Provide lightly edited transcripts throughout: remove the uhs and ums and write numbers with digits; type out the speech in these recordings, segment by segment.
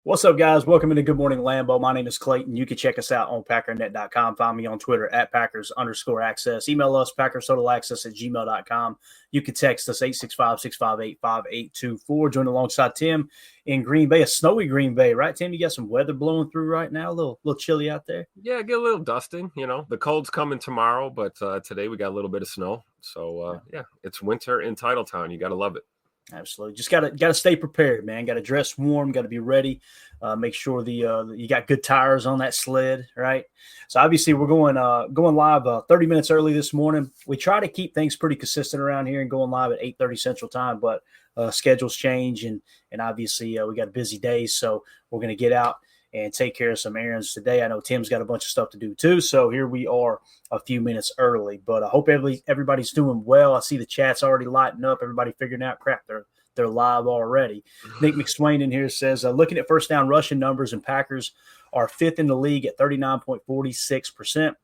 What's up, guys? Welcome into Good Morning Lambeau. My name is Clayton. You can check us out on packernet.com. Find me on Twitter at Packers_access. Email us, PackersTotalAccess@gmail.com. You can text us 865-658-5824. Join alongside Tim in Green Bay, a snowy Green Bay, right, Tim? You got some weather blowing through right now, a little chilly out there. Yeah, get a little dusting. The cold's coming tomorrow, but today we got a little bit of snow. So, it's winter in Titletown. You got to love it. Absolutely. Just gotta stay prepared, man. Got to dress warm. Got to be ready. Make sure you got good tires on that sled, right? So obviously we're going live 30 minutes early this morning. We try to keep things pretty consistent around here and going live at 8:30 Central Time, but schedules change and obviously we got a busy day, so we're gonna get out and take care of some errands today. I know Tim's got a bunch of stuff to do too, so here we are a few minutes early. But I hope everybody's doing well. I see the chat's already lighting up. Everybody figuring out crap. They're live already. Nick McSwain in here says, looking at first down rushing numbers, and Packers are fifth in the league at 39.46%.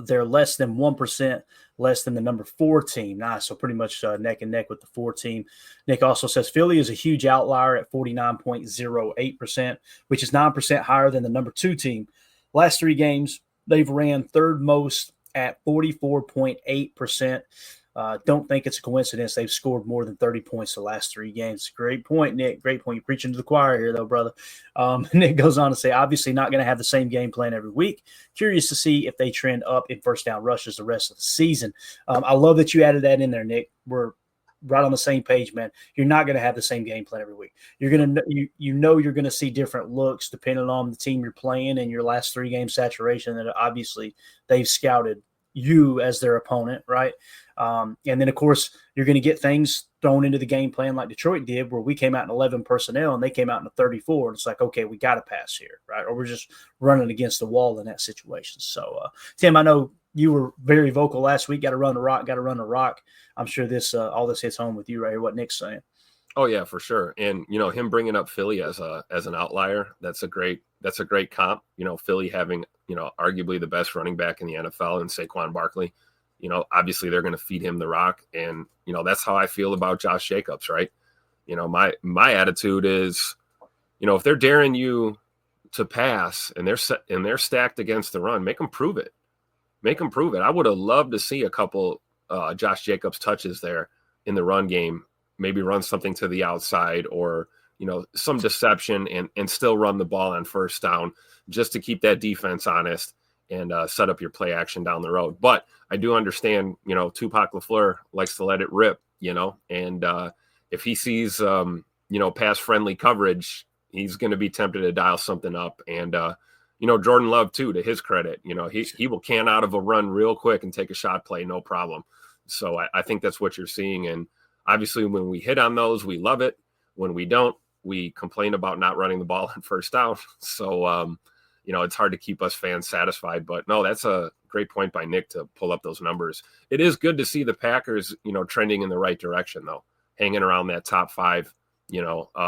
They're less than 1% less than the number 4 team. Nice. So pretty much neck and neck with the 4 team. Nick also says Philly is a huge outlier at 49.08%, which is 9% higher than the number 2 team. Last 3 games, they've ran third most at 44.8%. Don't think it's a coincidence they've scored more than 30 points the last 3 games. Great point, Nick. Great point. You're preaching to the choir here, though, brother. Nick goes on to say, obviously not going to have the same game plan every week. Curious to see if they trend up in first down rushes the rest of the season. I love that you added that in there, Nick. We're right on the same page, man. You're not going to have the same game plan every week. You're going to you're going to see different looks depending on the team you're playing and your last 3 game saturation that obviously they've scouted you as their opponent, right? And then, of course, you're going to get things thrown into the game plan like Detroit did, where we came out in 11 personnel and they came out in a 34. And it's like, okay, we got to pass here, right? Or we're just running against the wall in that situation. So, Tim, I know you were very vocal last week. Got to run the rock. I'm sure this all this hits home with you right here, what Nick's saying. Oh, yeah, for sure. And, him bringing up Philly as an outlier, that's a great comp. Philly having, arguably the best running back in the NFL in Saquon Barkley. Obviously they're going to feed him the rock. And, that's how I feel about Josh Jacobs, right? My attitude is, if they're daring you to pass and they're stacked against the run, make them prove it. I would have loved to see a couple Josh Jacobs touches there in the run game, maybe run something to the outside or, some deception and still run the ball on first down just to keep that defense honest and set up your play action down the road. But I do understand, Tupac LaFleur likes to let it rip, and if he sees, pass-friendly coverage, he's going to be tempted to dial something up. And, Jordan Love, too, to his credit, he will can out of a run real quick and take a shot play, no problem. So I think that's what you're seeing. And obviously when we hit on those, we love it. When we don't, we complain about not running the ball on first down. So, it's hard to keep us fans satisfied. But no, that's a great point by Nick to pull up those numbers. It is good to see the Packers, trending in the right direction, though, hanging around that top 5.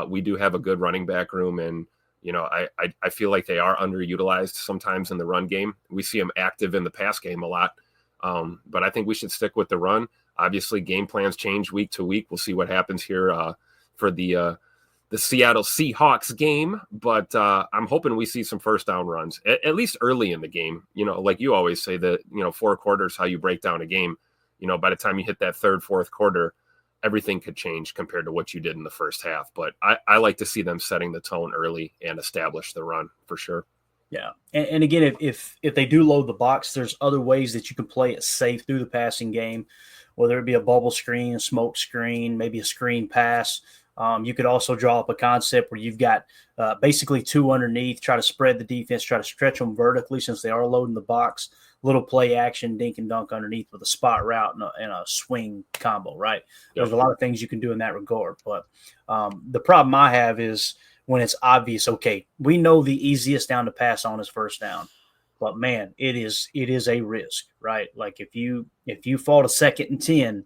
We do have a good running back room, and, I feel like they are underutilized sometimes in the run game. We see them active in the pass game a lot. But I think we should stick with the run. Obviously, game plans change week to week. We'll see what happens here for the Seattle Seahawks game, but I'm hoping we see some first down runs, at least early in the game. Like you always say that, 4 quarters, how you break down a game. By the time you hit that 3rd, 4th quarter, everything could change compared to what you did in the first half. But I like to see them setting the tone early and establish the run for sure. Yeah. And again, if they do load the box, there's other ways that you can play it safe through the passing game, whether it be a bubble screen, a smoke screen, maybe a screen pass. You could also draw up a concept where you've got basically 2 underneath, try to spread the defense, try to stretch them vertically since they are loading the box, little play action, dink and dunk underneath with a spot route and a swing combo, right? Yep. There's a lot of things you can do in that regard. But the problem I have is when it's obvious, okay, we know the easiest down to pass on is first down. But, man, it is a risk, right? Like if you fall to 2nd and 10,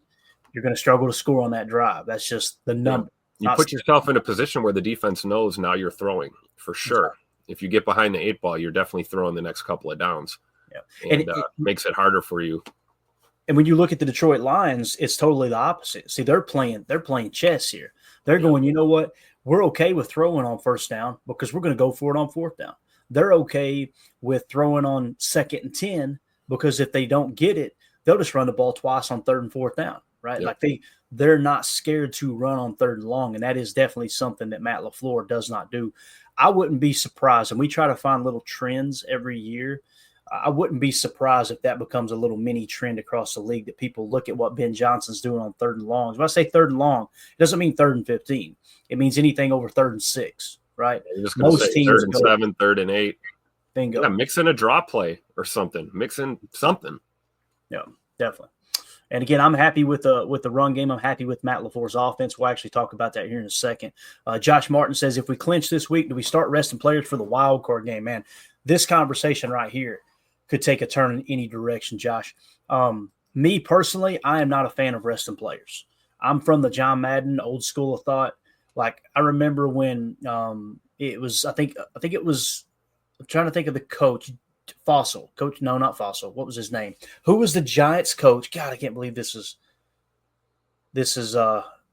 you're going to struggle to score on that drive. That's just the number. You put yourself in a position where the defense knows now you're throwing for sure. Exactly. If you get behind the 8 ball, you're definitely throwing the next couple of downs. Yeah. And it makes it harder for you. And when you look at the Detroit Lions, it's totally the opposite. See, they're playing chess here. They're going, you know what? We're okay with throwing on first down because we're going to go for it on fourth down. They're okay with throwing on 2nd and 10 because if they don't get it, they'll just run the ball twice on 3rd and 4th down, right? Yep. Like they're not scared to run on 3rd and long, and that is definitely something that Matt LaFleur does not do. I wouldn't be surprised, and we try to find little trends every year. I wouldn't be surprised if that becomes a little mini trend across the league that people look at what Ben Johnson's doing on 3rd and longs. When I say 3rd and long, it doesn't mean 3rd and 15. It means anything over 3rd and 6, right? Most teams 3rd and 7, 3rd and 8. Bingo. Yeah, mix in a draw play or something. Mix in something. Yeah, definitely. And again, I'm happy with the run game. I'm happy with Matt LaFleur's offense. We'll actually talk about that here in a second. Josh Martin says, if we clinch this week, do we start resting players for the wild card game? Man, this conversation right here could take a turn in any direction, Josh. Me personally, I am not a fan of resting players. I'm from the John Madden old school of thought. Like I remember when it was, I think it was, I'm trying to think of the coach. Fossil coach. No, not Fossil. What was his name? Who was the Giants coach? God, I can't believe this is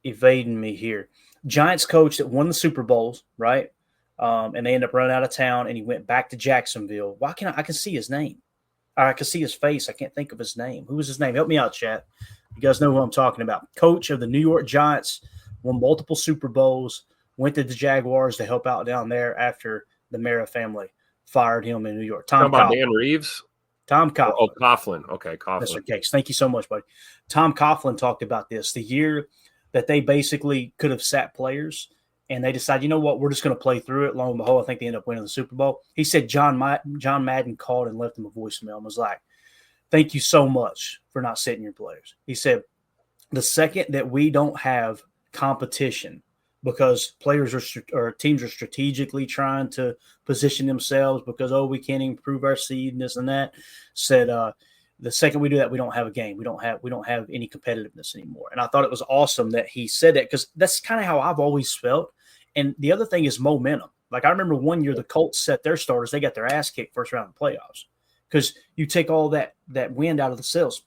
evading me here. Giants coach that won the Super Bowls, right? And they ended up running out of town, and he went back to Jacksonville. Why can't I can see his name. I can see his face. I can't think of his name. Who was his name? Help me out, chat. You guys know who I'm talking about. Coach of the New York Giants, won multiple Super Bowls, went to the Jaguars to help out down there after the Mara family fired him in New York. Tom about Dan Reeves? Tom Coughlin. Oh, Coughlin. Okay, Coughlin. Mr. Cakes. Thank you so much, buddy. Tom Coughlin talked about this. The year that they basically could have sat players and they decided, you know what, we're just going to play through it. Lo and behold, I think they ended up winning the Super Bowl. He said John Madden called and left him a voicemail and was like, thank you so much for not sitting your players. He said, the second that we don't have competition because players or teams are strategically trying to position themselves because, we can't improve our seed and this and that. Said the second we do that, we don't have a game. We don't have any competitiveness anymore. And I thought it was awesome that he said that because that's kind of how I've always felt. And the other thing is momentum. Like I remember one year the Colts set their starters, they got their ass kicked first round of the playoffs because you take all that wind out of the sails.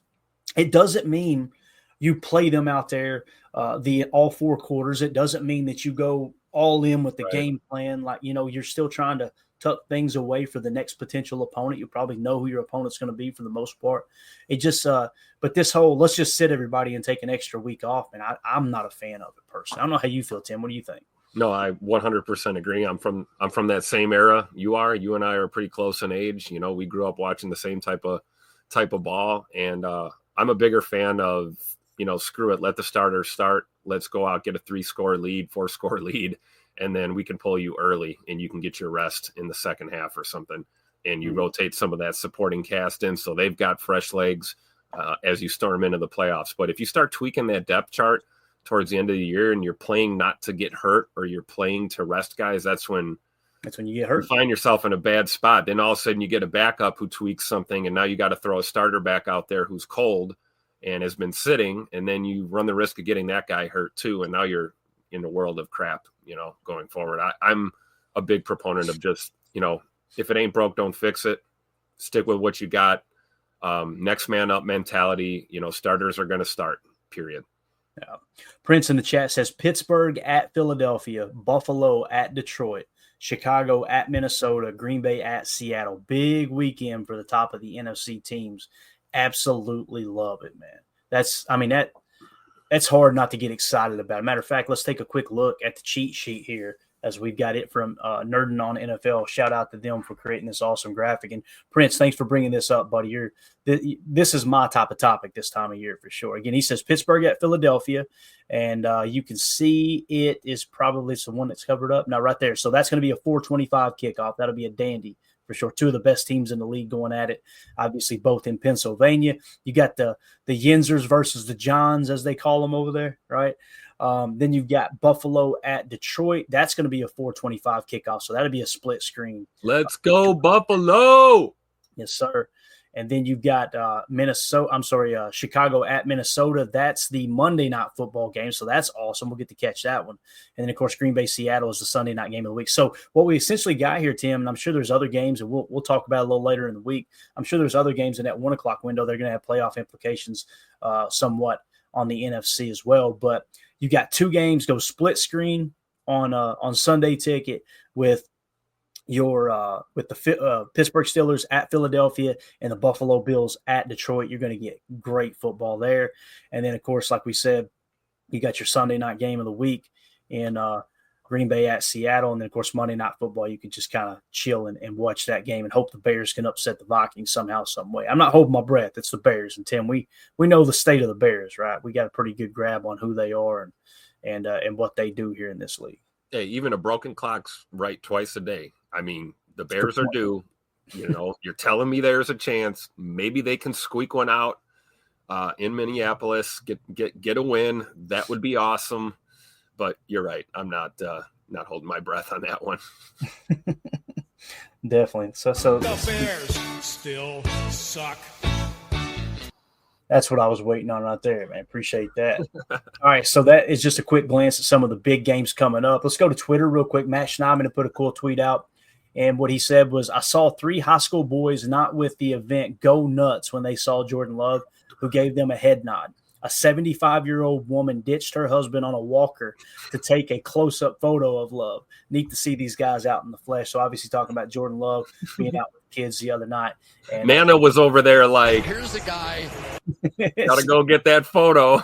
It doesn't mean you play them out there all 4 quarters. It doesn't mean that you go all in with the game plan. Like, you're still trying to tuck things away for the next potential opponent. You probably know who your opponent's going to be for the most part. It just but this whole let's just sit everybody and take an extra week off, and I'm not a fan of it personally. I don't know how you feel, Tim. What do you think? No, I 100% agree. I'm from that same era. You and I are pretty close in age. We grew up watching the same type of ball, and I'm a bigger fan of screw it, let the starters start. Let's go out, get a 3-score lead, 4-score lead, and then we can pull you early and you can get your rest in the second half or something. And you rotate some of that supporting cast in so they've got fresh legs as you storm into the playoffs. But if you start tweaking that depth chart towards the end of the year and you're playing not to get hurt or you're playing to rest guys, that's when you get hurt. You find yourself in a bad spot. Then all of a sudden you get a backup who tweaks something and now you got to throw a starter back out there who's cold and has been sitting, and then you run the risk of getting that guy hurt too, and now you're in a world of crap, going forward. I'm a big proponent of just, if it ain't broke, don't fix it. Stick with what you got. Next man up mentality, starters are going to start, period. Yeah. Prince in the chat says Pittsburgh at Philadelphia, Buffalo at Detroit, Chicago at Minnesota, Green Bay at Seattle. Big weekend for the top of the NFC teams. Absolutely love it, man. That's hard not to get excited about. Matter of fact, let's take a quick look at the cheat sheet here as we've got it from Nerdin on NFL. Shout out to them for creating this awesome graphic. And Prince, thanks for bringing this up, buddy. This is my type of topic this time of year for sure. Again, he says Pittsburgh at Philadelphia, and you can see it is probably the one that's covered up. Now, right there. So that's going to be a 4:25 kickoff. That'll be a dandy for sure. 2 of the best teams in the league going at it, obviously both in Pennsylvania. You got the Yinzers versus the Johns, as they call them over there, right? Then you've got Buffalo at Detroit. That's going to be a 4:25 kickoff, so that'll be a split screen. Let's go, Buffalo! Yes, sir. And then you've got Chicago at Minnesota. That's the Monday night football game, so that's awesome. We'll get to catch that one. And then, of course, Green Bay, Seattle is the Sunday night game of the week. So what we essentially got here, Tim, and I'm sure there's other games, and we'll talk about it a little later in the week. I'm sure there's other games in that 1 o'clock window. They're going to have playoff implications somewhat on the NFC as well. But you got 2 games, go split screen on Sunday Ticket with the Pittsburgh Steelers at Philadelphia and the Buffalo Bills at Detroit. You're going to get great football there. And then, of course, like we said, you got your Sunday night game of the week in Green Bay at Seattle. And then, of course, Monday Night Football, you can just kind of chill and watch that game and hope the Bears can upset the Vikings somehow, some way. I'm not holding my breath. It's the Bears. And, Tim, we know the state of the Bears, right? We got a pretty good grab on who they are and what they do here in this league. Hey, even a broken clock's right twice a day. I mean, the Bears are due. You're telling me there's a chance. Maybe they can squeak one out in Minneapolis, get a win. That would be awesome. But you're right. I'm not holding my breath on that one. Definitely. So the Bears still suck. That's what I was waiting on right there, man. Appreciate that. All right, so that is just a quick glance at some of the big games coming up. Let's go to Twitter real quick. Matt Schneidman put a cool tweet out, and what he said was, I saw 3 high school boys not with the event go nuts when they saw Jordan Love, who gave them a head nod. A 75-year-old woman ditched her husband on a walker to take a close-up photo of Love. Neat to see these guys out in the flesh. So obviously talking about Jordan Love being out with kids the other night. And Nana was over there like, here's the guy. Gotta go get that photo.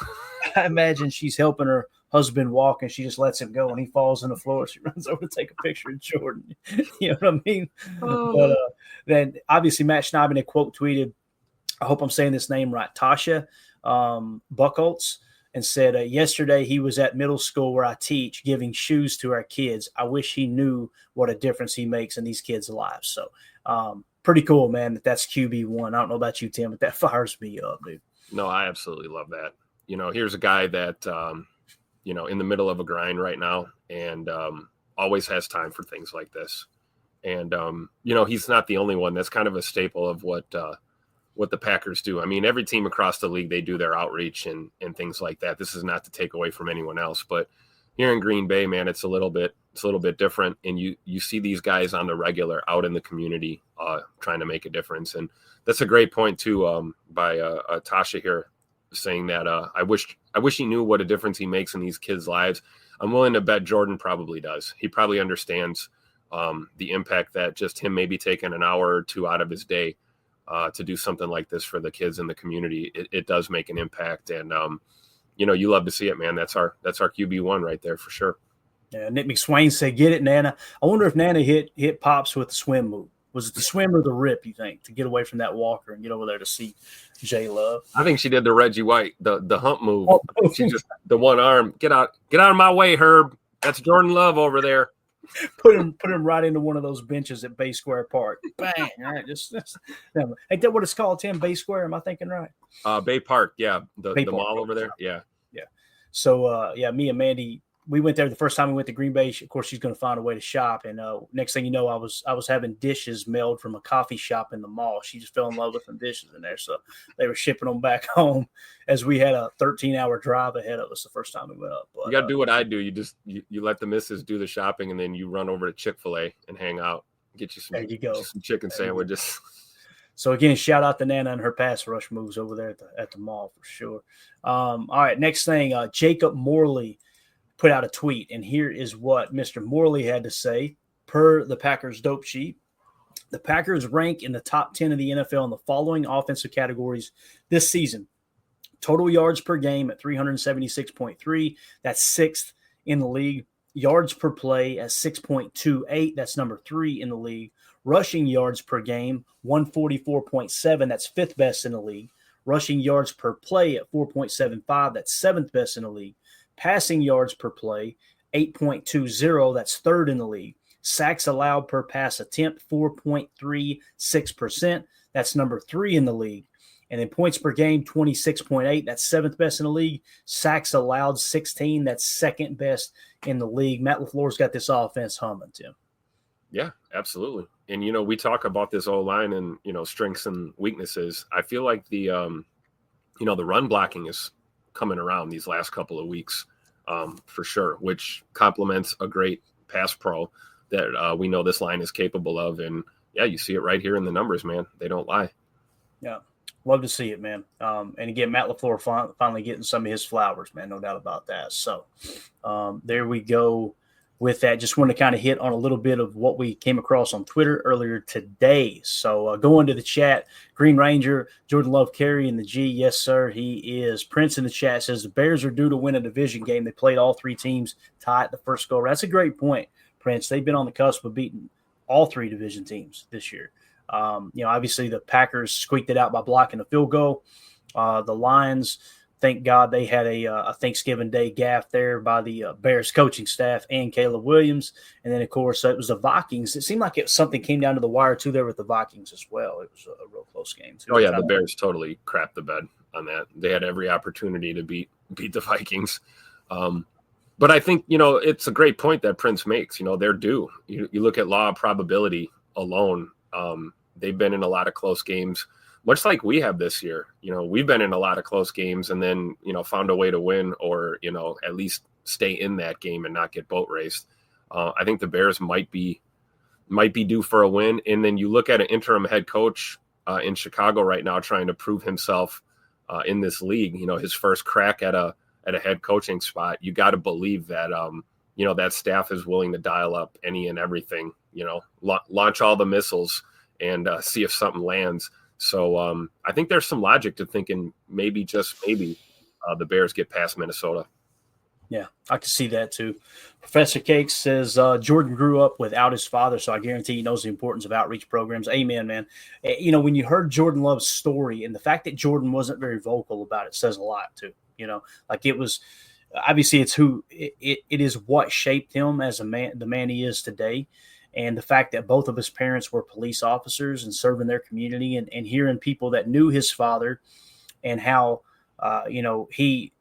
I imagine she's helping her husband walk, and she just lets him go, and he falls on the floor. She runs over to take a picture of Jordan. You know what I mean? Oh. But then obviously Matt Schneidman had quote tweeted, I hope I'm saying this name right, Tasha Buchholz, and said, yesterday he was at middle school where I teach, giving shoes to our kids. I wish he knew what a difference he makes in these kids' lives. So pretty cool, man, that's QB1. I don't know about you, Tim, but that fires me up, dude. No, I absolutely love that. Here's a guy that, in the middle of a grind right now and always has time for things like this. And, he's not the only one. That's kind of a staple of what the Packers do. I mean, every team across the league, they do their outreach and things like that. This is not to take away from anyone else, but here in Green Bay, man, it's a little bit different. And you see these guys on the regular out in the community trying to make a difference. And that's a great point too, by Tasha here, saying that I wish he knew what a difference he makes in these kids' lives. I'm willing to bet Jordan probably does. He probably understands the impact that just him maybe taking an hour or 2 out of his day to do something like this for the kids in the community. It does make an impact. And, you love to see it, man. That's our QB1 right there for sure. Yeah, Nick McSwain said, get it, Nana. I wonder if Nana hit Pops with the swim move. Was it the swim or the rip, you think, to get away from that walker and get over there to see J Love? I think she did the Reggie White, the hump move. She just the one arm. Get out of my way, Herb. That's Jordan Love over there. Put him right into one of those benches at Bay Square Park. Bang! All right, ain't that what it's called, Tim? Bay Square? Am I thinking right? Bay Park, yeah, the Park, mall over there, yeah. So me and Mandy, we went there the first time we went to Green Bay. Of course, she's going to find a way to shop. And next thing you know, I was having dishes mailed from a coffee shop in the mall. She just fell in love with some dishes in there, so they were shipping them back home as we had a 13-hour drive ahead of us the first time we went up. But, you got to do what I do. You let the missus do the shopping, and then you run over to Chick-fil-A and hang out, get you some chicken sandwiches. So again, shout out to Nana and her pass rush moves over there at the mall for sure. All right, next thing, Jacob Morley put out a tweet, and here is what Mr. Morley had to say. Per the Packers dope sheet, the Packers rank in the top 10 of the NFL in the following offensive categories this season. Total yards per game at 376.3. That's 6th in the league. Yards per play at 6.28. That's number 3 in the league. Rushing yards per game, 144.7. That's 5th best in the league. Rushing yards per play at 4.75. That's 7th best in the league. Passing yards per play, 8.20. That's 3rd in the league. Sacks allowed per pass attempt, 4.36%. That's number 3 in the league. And then points per game, 26.8. That's 7th best in the league. Sacks allowed, 16. That's 2nd best in the league. Matt LaFleur's got this offense humming, Tim. Yeah, absolutely. And, we talk about this O-line and, strengths and weaknesses. I feel like the run blocking is coming around these last couple of weeks for sure, which complements a great pass pro that we know this line is capable of. And, yeah, you see it right here in the numbers, man. They don't lie. Yeah. Love to see it, man. And again, Matt LaFleur finally getting some of his flowers, man. No doubt about that. So there we go with that. Just wanted to kind of hit on a little bit of what we came across on Twitter earlier today. So going to the chat, Green Ranger, Jordan Love Carey in the G. Yes, sir. He is. Prince in the chat says the Bears are due to win a division game. They played all three teams tied the first go. That's a great point, Prince. They've been on the cusp of beating all three division teams this year. Obviously the Packers squeaked it out by blocking a field goal. The Lions, thank God they had a Thanksgiving Day gaffe there by the Bears coaching staff and Caleb Williams. And then, of course, it was the Vikings. It seemed like something came down to the wire, too, there with the Vikings as well. It was a real close game, too. Oh, yeah, the Bears totally crapped the bed on that. They had every opportunity to beat the Vikings. But I think, it's a great point that Prince makes. They're due. You look at law of probability alone. They've been in a lot of close games, much like we have this year. We've been in a lot of close games and then, found a way to win or, at least stay in that game and not get boat raced. I think the Bears might be due for a win. And then you look at an interim head coach in Chicago right now trying to prove himself in this league, his first crack at a head coaching spot. You got to believe that, that staff is willing to dial up any and everything, launch all the missiles and see if something lands. So I think there's some logic to thinking maybe, just maybe, the Bears get past Minnesota. Yeah, I can see that too. Professor Cakes says Jordan grew up without his father, so I guarantee he knows the importance of outreach programs. Amen, man. When you heard Jordan Love's story and the fact that Jordan wasn't very vocal about it says a lot too. Like it was obviously it's who it is what shaped him as a man, the man he is today. And the fact that both of his parents were police officers and serving their community and hearing people that knew his father and how, he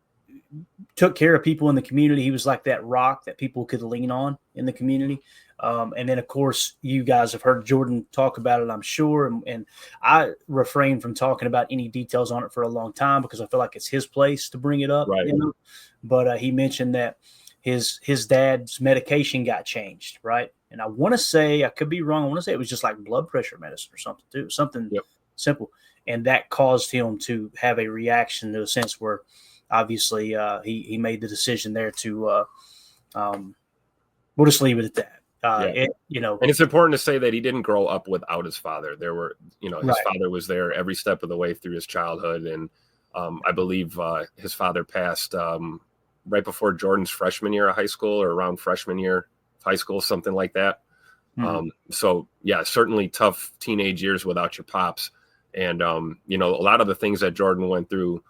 took care of people in the community. He was like that rock that people could lean on in the community. And then, of course, you guys have heard Jordan talk about it, I'm sure. And I refrain from talking about any details on it for a long time because I feel like it's his place to bring it up. Right. But he mentioned that his dad's medication got changed, right? And I want to say, I could be wrong, I want to say it was just like blood pressure medicine or something too, something simple. And that caused him to have a reaction to a sense where obviously he made the decision there to we'll just leave it at that. And it's important to say that he didn't grow up without his father. There were, his father was there every step of the way through his childhood. And I believe his father passed right before Jordan's freshman year of high school or around freshman year of high school, something like that. Mm-hmm. So yeah, certainly tough teenage years without your pops. And, a lot of the things that Jordan went through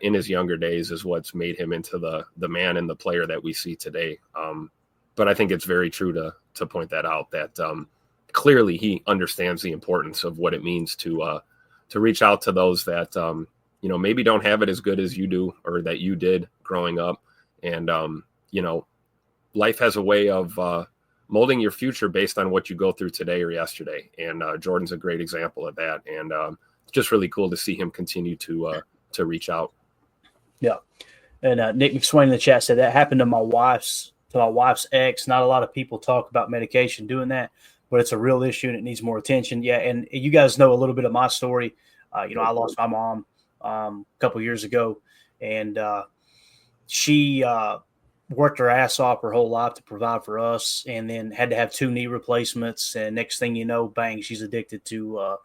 in his younger days is what's made him into the man and the player that we see today. But I think it's very true to point that out, that clearly he understands the importance of what it means to reach out to those that, maybe don't have it as good as you do or that you did growing up. And, life has a way of molding your future based on what you go through today or yesterday. And Jordan's a great example of that. And it's just really cool to see him continue to reach out. Yeah. And Nick McSwain in the chat said that happened to my wife's ex. Not a lot of people talk about medication doing that, but it's a real issue and it needs more attention. Yeah. And you guys know a little bit of my story. I lost my mom a couple years ago, and she worked her ass off her whole life to provide for us, and then had to have 2 knee replacements. And next thing you know, bang, she's addicted to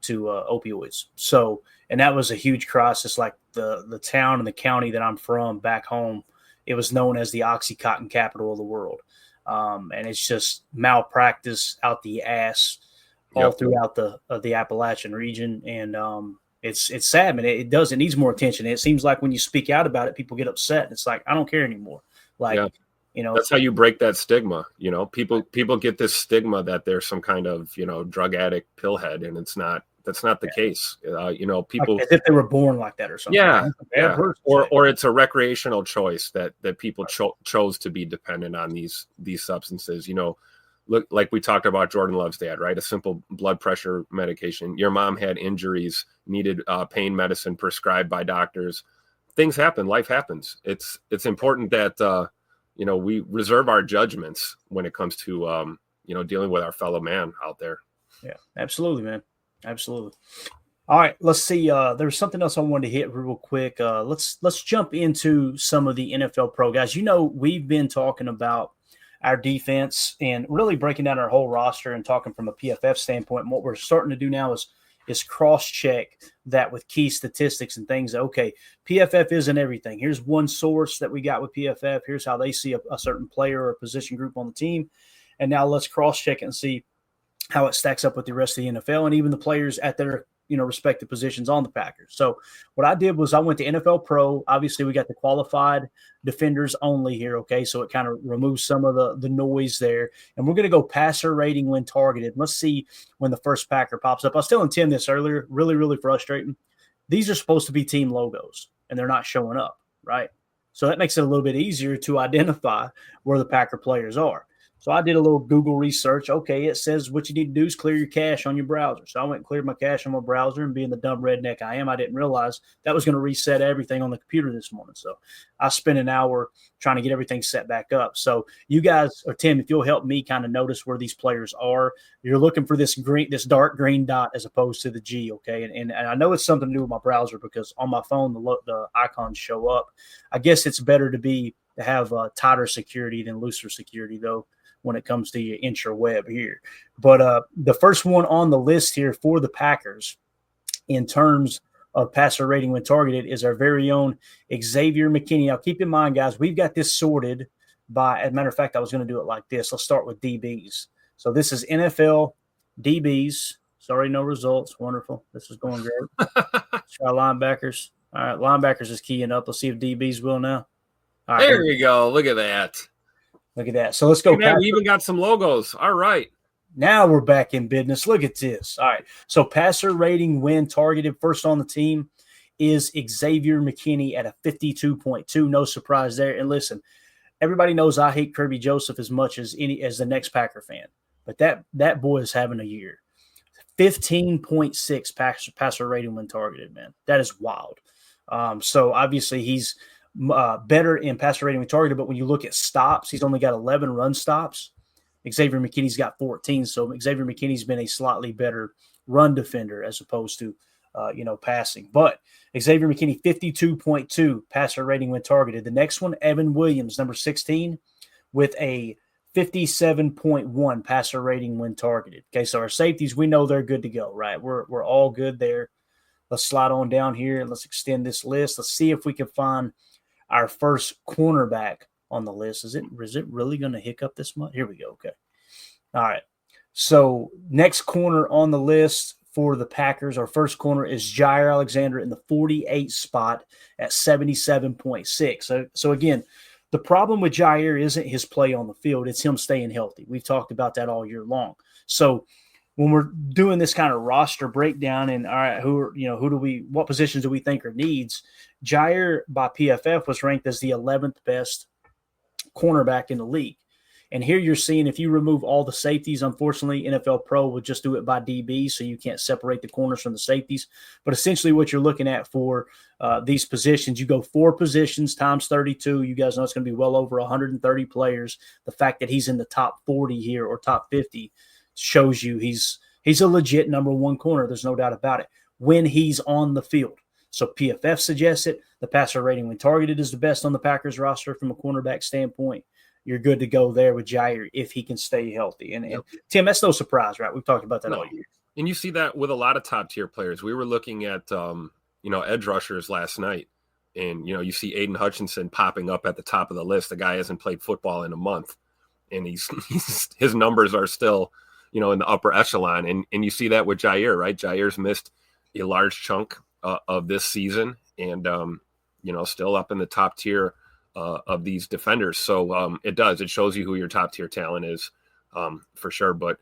opioids. So, and that was a huge crisis. Like the town and the county that I'm from back home, it was known as the Oxycontin capital of the world. And it's just malpractice out the ass all throughout the Appalachian region. And it's sad, man. It needs more attention. It seems like when you speak out about it, people get upset. It's like, I don't care anymore. Like, that's how you break that stigma. People get this stigma that they're some kind of, drug addict pillhead, and that's not the case. People, like as if they were born like that or something. Yeah. Or it's a recreational choice that people chose to be dependent on these substances. Look, like we talked about Jordan Love's dad, right? A simple blood pressure medication. Your mom had injuries, needed pain medicine prescribed by doctors. Things happen. Life happens. It's important that, we reserve our judgments when it comes to, dealing with our fellow man out there. Yeah, absolutely, man. Absolutely. All right, let's see. There's something else I wanted to hit real quick. Let's jump into some of the NFL pro guys. We've been talking about our defense and really breaking down our whole roster and talking from a PFF standpoint. And what we're starting to do now is cross check that with key statistics and things. Okay, PFF isn't everything. Here's one source that we got with PFF. Here's how they see a certain player or a position group on the team, and now let's cross check it and see how it stacks up with the rest of the NFL and even the players at their respective positions on the Packers. So what I did was I went to NFL Pro. Obviously, we got the qualified defenders only here, okay? So it kind of removes some of the noise there. And we're going to go passer rating when targeted. Let's see when the first Packer pops up. I was telling Tim this earlier, really, really frustrating. These are supposed to be team logos, and they're not showing up, right? So that makes it a little bit easier to identify where the Packer players are. So I did a little Google research. Okay, it says what you need to do is clear your cache on your browser. So I went and cleared my cache on my browser, and being the dumb redneck I am, I didn't realize that was going to reset everything on the computer this morning. So I spent an hour trying to get everything set back up. So you guys, or Tim, if you'll help me kind of notice where these players are, you're looking for this dark green dot as opposed to the G, okay? And I know it's something to do with my browser because on my phone the icons show up. I guess it's better to have tighter security than looser security, though, when it comes to your intra-web here. But the first one on the list here for the Packers in terms of passer rating when targeted is our very own Xavier McKinney. Now, keep in mind, guys, we've got this sorted by, as a matter of fact, I was going to do it like this. Let's start with DBs. So this is NFL DBs. Sorry, no results. Wonderful. This is going great. Let's try linebackers. All right, linebackers is keying up. Let's see if DBs will now. All right, there we go. Look at that. Look at that. So let's go. We even got some logos. All right. Now we're back in business. Look at this. All right. So passer rating when targeted first on the team is Xavier McKinney at a 52.2. No surprise there. And listen, everybody knows I hate Kirby Joseph as much as the next Packer fan. But that boy is having a year. 15.6 passer rating when targeted, man. That is wild. So obviously he's better in passer rating when targeted, but when you look at stops, he's only got 11 run stops. Xavier McKinney's got 14, so Xavier McKinney's been a slightly better run defender as opposed to, passing. But Xavier McKinney, 52.2 passer rating when targeted. The next one, Evan Williams, number 16, with a 57.1 passer rating when targeted. Okay, so our safeties, we know they're good to go, right? We're all good there. Let's slide on down here and let's extend this list. Let's see if we can find our first cornerback on the list. Is it really going to hiccup this much? Here we go. Okay. All right. So next corner on the list for the Packers, our first corner is Jair Alexander in the 48 spot at 77.6. So again, the problem with Jair isn't his play on the field. It's him staying healthy. We've talked about that all year long. So when we're doing this kind of roster breakdown and all right, what positions do we think are needs? Jair by PFF was ranked as the 11th best cornerback in the league. And here you're seeing if you remove all the safeties, unfortunately, NFL Pro would just do it by DB, so you can't separate the corners from the safeties. But essentially what you're looking at for these positions, you go 4 positions times 32. You guys know it's going to be well over 130 players. The fact that he's in the top 40 here or top 50 shows you he's a legit number one corner. There's no doubt about it when he's on the field. So PFF suggests it. The passer rating when targeted is the best on the Packers roster from a cornerback standpoint. You're good to go there with Jair if he can stay healthy. And Tim, that's no surprise, right? We've talked about that all year. And you see that with a lot of top tier players. We were looking at edge rushers last night, and you see Aiden Hutchinson popping up at the top of the list. The guy hasn't played football in a month, and his numbers are still in the upper echelon. And you see that with Jair, right? Jair's missed a large chunk of this season and, still up in the top tier of these defenders. So it shows you who your top tier talent is for sure. But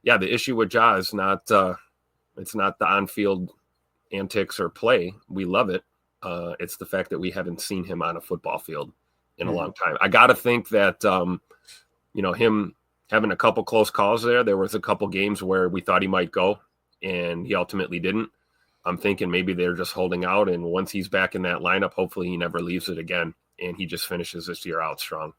yeah, the issue with Ja is it's not the on-field antics or play. We love it. It's the fact that we haven't seen him on a football field in a long time. I got to think that, him having a couple close calls there was a couple games where we thought he might go and he ultimately didn't. I'm thinking maybe they're just holding out, and once he's back in that lineup, hopefully he never leaves it again and he just finishes this year out strong.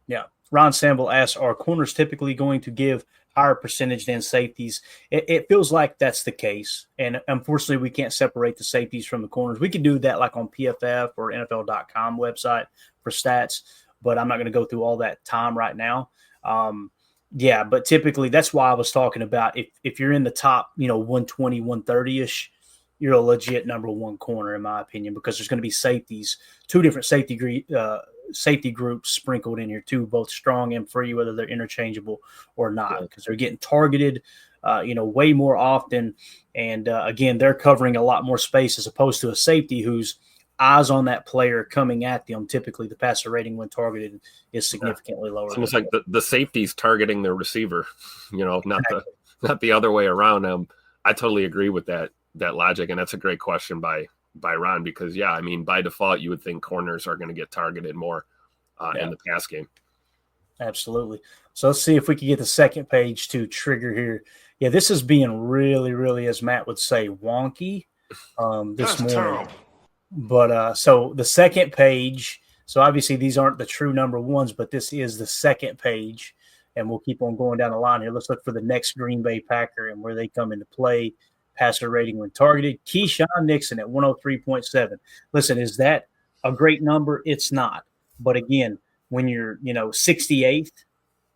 Yeah. Ron Sample asks, are corners typically going to give higher percentage than safeties? It feels like that's the case. And unfortunately, we can't separate the safeties from the corners. We can do that like on PFF or NFL.com website for stats, but I'm not going to go through all that time right now. Yeah, but typically that's why I was talking about if you're in the top, 120, 130-ish, you're a legit number one corner, in my opinion, because there's going to be safeties, two different safety groups sprinkled in here too, both strong and free, whether they're interchangeable or not, because they're getting targeted, way more often. And again, they're covering a lot more space as opposed to a safety whose eyes on that player coming at them. Typically, the passer rating when targeted is significantly lower. It's almost like the safety's targeting the receiver, not the other way around. I totally agree with that logic, and that's a great question by Ron, because by default you would think corners are going to get targeted more in the pass game. Absolutely. So let's see if we can get the second page to trigger here. Yeah, this is being really, really, as Matt would say, wonky this morning. Terrible. But so the second page, so obviously these aren't the true number ones, but this is the second page, and we'll keep on going down the line here. Let's look for the next Green Bay Packer and where they come into play. Passer rating when targeted. Keyshawn Nixon at 103.7. Listen, is that a great number? It's not. But again, when you're, 68th,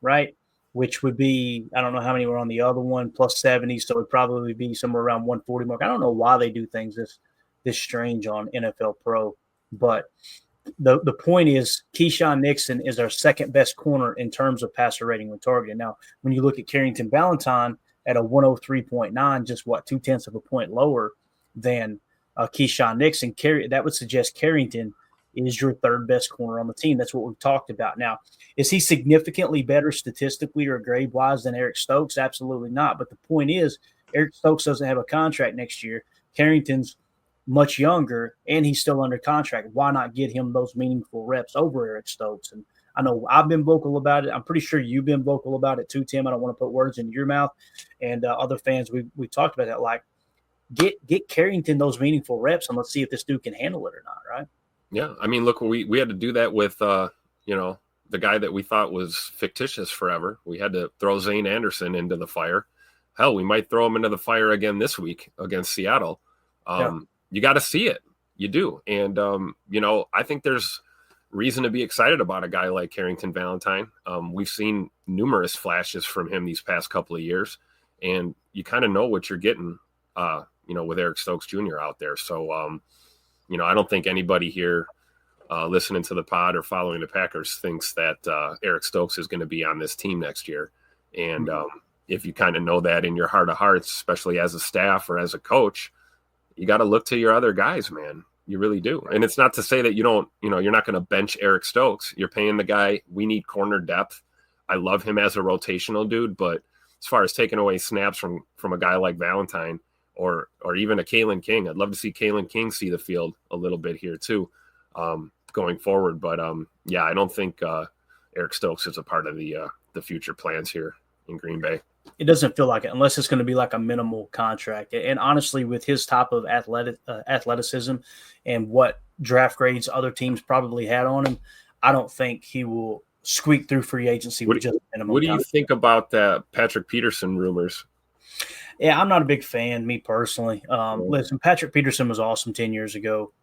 right, which would be, I don't know how many were on the other one, plus 70, so it'd probably be somewhere around 140 mark. I don't know why they do things this strange on NFL Pro, but the point is Keyshawn Nixon is our second best corner in terms of passer rating when targeted. Now, when you look at Carrington Valentine at a 103.9, just 0.2 of a point lower than Keyshawn Nixon, that would suggest Carrington is your third best corner on the team. That's what we've talked about. Now, is he significantly better statistically or grade wise than Eric Stokes? Absolutely not. But the point is, Eric Stokes doesn't have a contract next year. Carrington's much younger, and he's still under contract. Why not get him those meaningful reps over Eric Stokes? And I know I've been vocal about it. I'm pretty sure you've been vocal about it too, Tim. I don't want to put words in your mouth. And other fans, we talked about that. Like, get Carrington those meaningful reps, and let's see if this dude can handle it or not, right? Yeah, look, we had to do that with the guy that we thought was fictitious forever. We had to throw Zane Anderson into the fire. Hell, we might throw him into the fire again this week against Seattle. You got to see it. You do. And, I think there's reason to be excited about a guy like Carrington Valentine. We've seen numerous flashes from him these past couple of years, and you kind of know what you're getting, with Eric Stokes Jr. out there. So, I don't think anybody here listening to the pod or following the Packers thinks that Eric Stokes is going to be on this team next year. And if you kind of know that in your heart of hearts, especially as a staff or as a coach, you got to look to your other guys, man. You really do. And it's not to say that you don't, you're not going to bench Eric Stokes. You're paying the guy. We need corner depth. I love him as a rotational dude, but as far as taking away snaps from a guy like Valentine or even a Kalen King, I'd love to see Kalen King see the field a little bit here too, going forward. But I don't think Eric Stokes is a part of the future plans here in Green Bay. It doesn't feel like it unless it's going to be like a minimal contract. And honestly, with his type of athleticism and what draft grades other teams probably had on him, I don't think he will squeak through free agency with just a minimum. What do you think about the Patrick Peterson rumors? Yeah, I'm not a big fan, me personally. Listen, Patrick Peterson was awesome 10 years ago.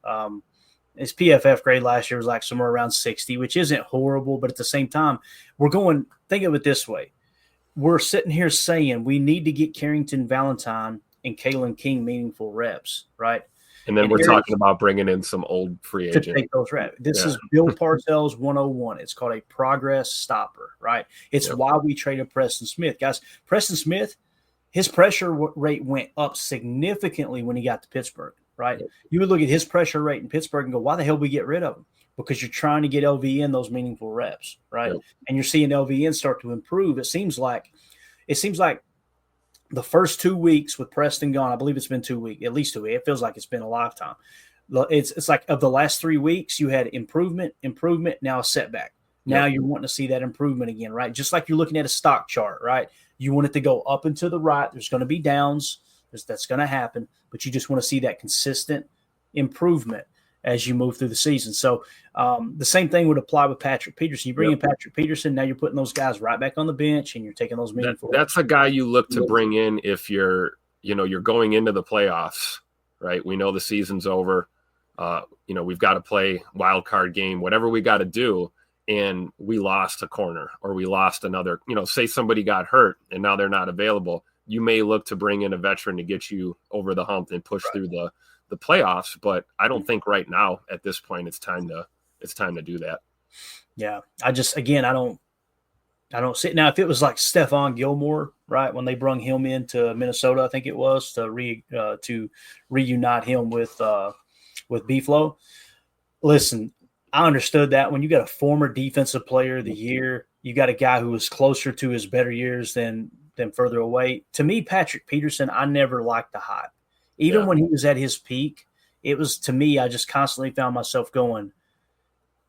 His PFF grade last year was like somewhere around 60, which isn't horrible, but at the same time, think of it this way. We're sitting here saying we need to get Carrington Valentine and Kalen King meaningful reps, right? And then we're talking about bringing in some old free agent. To take those reps. This is Bill Parcells 101. It's called a progress stopper, right? It's why we traded Preston Smith. Guys, Preston Smith, his pressure rate went up significantly when he got to Pittsburgh, right? You would look at his pressure rate in Pittsburgh and go, why the hell we get rid of him? Because you're trying to get LVN those meaningful reps, right? Yep. And you're seeing LVN start to improve. It seems like the first 2 weeks with Preston gone, I believe it's been 2 weeks, at least 2 weeks. It feels like it's been a lifetime. It's like of the last 3 weeks, you had improvement, now a setback. Now you're wanting to see that improvement again, right? Just like you're looking at a stock chart, right? You want it to go up and to the right. There's going to be downs. That's going to happen, but you just want to see that consistent improvement. as you move through the season. So the same thing would apply with Patrick Peterson. You bring in Patrick Peterson, now you're putting those guys right back on the bench, and you're taking those meaningful. That's a guy you look to bring in if you're going into the playoffs, right? We know the season's over. We've got to play wild card game, whatever we got to do. And we lost a corner, or we lost another, say somebody got hurt and now they're not available. You may look to bring in a veteran to get you over the hump and push through the playoffs. But I don't think right now at this point it's time to do that. Yeah. I don't see it. Now, if it was like Stephon Gilmore, right, when they brung him into Minnesota, I think it was to reunite him with B-Flow. Listen, I understood that when you got a former defensive player of the year, you got a guy who was closer to his better years than further away. To me, Patrick Peterson, I never liked the hype. Even when he was at his peak, it was, to me, I just constantly found myself going,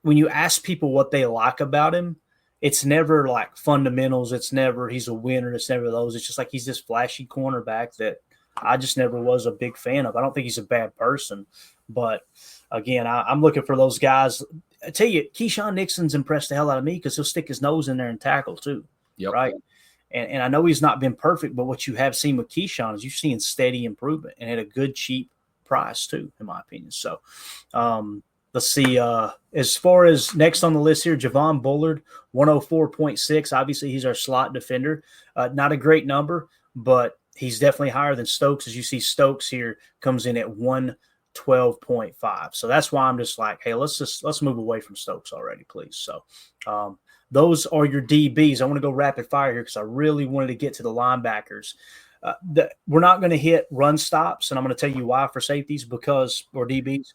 when you ask people what they like about him, it's never like fundamentals. It's never he's a winner. It's never those. It's just like he's this flashy cornerback that I just never was a big fan of. I don't think he's a bad person. But, again, I'm looking for those guys. I tell you, Keyshawn Nixon's impressed the hell out of me because he'll stick his nose in there and tackle too, right? And I know he's not been perfect, but what you have seen with Keyshawn is you've seen steady improvement and at a good, cheap price too, in my opinion. So let's see. As far as next on the list here, Javon Bullard, 104.6. Obviously, he's our slot defender. Not a great number, but he's definitely higher than Stokes. As you see, Stokes here comes in at 112.5. So that's why I'm just like, hey, let's move away from Stokes already, please. So those are your DBs. I want to go rapid fire here because I really wanted to get to the linebackers. We're not going to hit run stops, and I'm going to tell you why for safeties or DBs.